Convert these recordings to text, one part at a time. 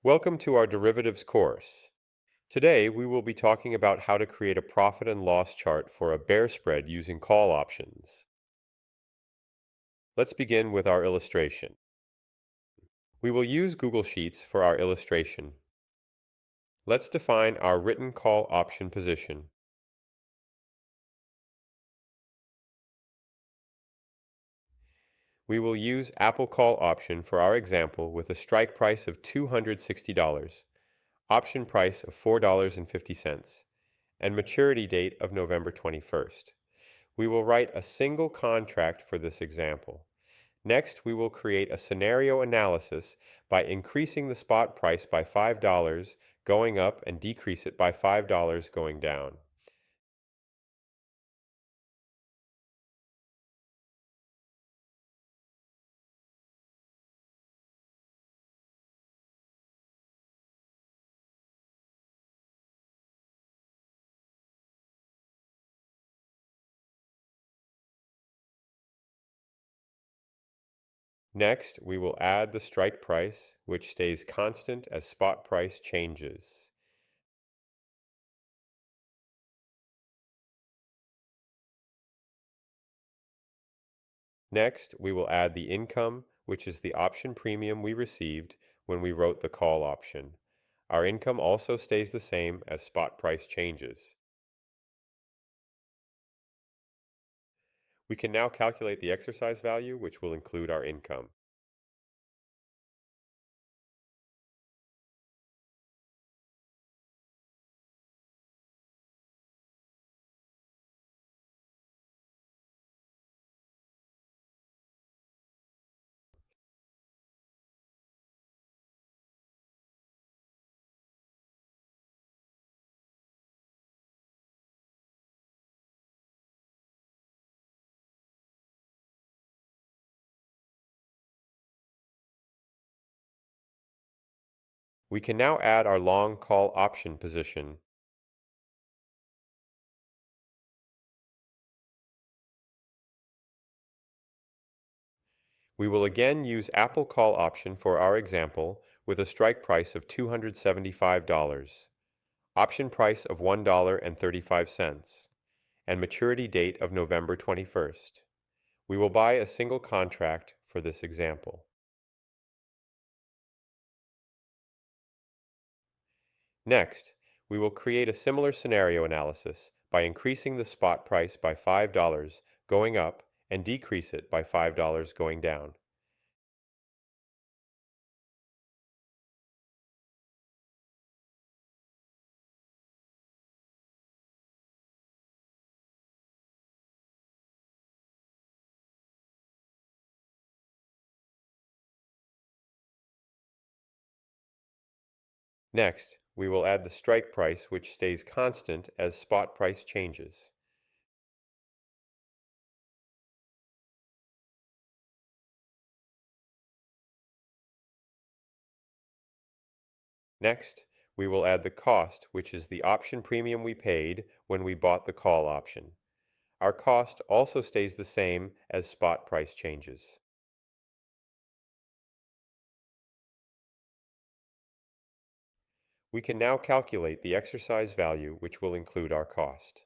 Welcome to our derivatives course. Today, we will be talking about how to create a profit and loss chart for a bear spread using call options. Let's begin with our illustration. We will use Google Sheets for our illustration. Let's define our written call option position. We will use Apple call option for our example with a strike price of $260, option price of $4.50, and maturity date of November 21st. We will write a single contract for this example. Next, we will create a scenario analysis by increasing the spot price by $5 going up and decrease it by $5 going down. Next, we will add the strike price, which stays constant as spot price changes. Next, we will add the income, which is the option premium we received when we wrote the call option. Our income also stays the same as spot price changes. We can now calculate the exercise value, which will include our income. We can now add our long call option position. We will again use Apple call option for our example with a strike price of $275, option price of $1.35, and maturity date of November 21st. We will buy a single contract for this example. Next, we will create a similar scenario analysis by increasing the spot price by $5 going up and decrease it by $5 going down. Next, we will add the strike price, which stays constant as spot price changes. Next, we will add the cost, which is the option premium we paid when we bought the call option. Our cost also stays the same as spot price changes. We can now calculate the exercise value, which will include our cost.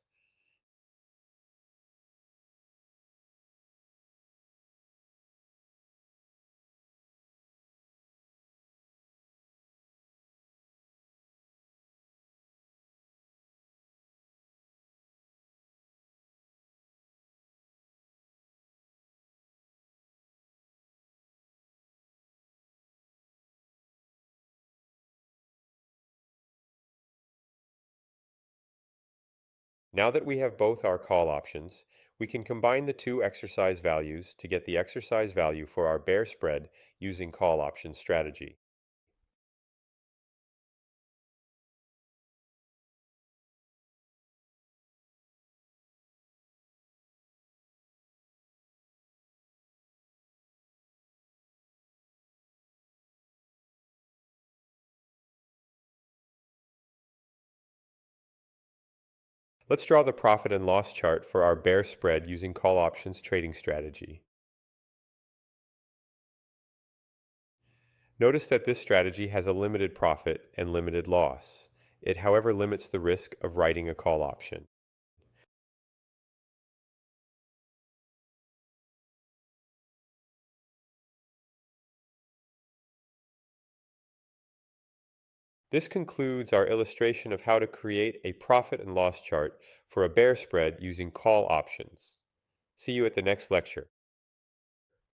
Now that we have both our call options, we can combine the two exercise values to get the exercise value for our bear spread using call option strategy. Let's draw the profit and loss chart for our bear spread using call options trading strategy. Notice that this strategy has a limited profit and limited loss. It, however, limits the risk of writing a call option. This concludes our illustration of how to create a profit and loss chart for a bear spread using call options. See you at the next lecture.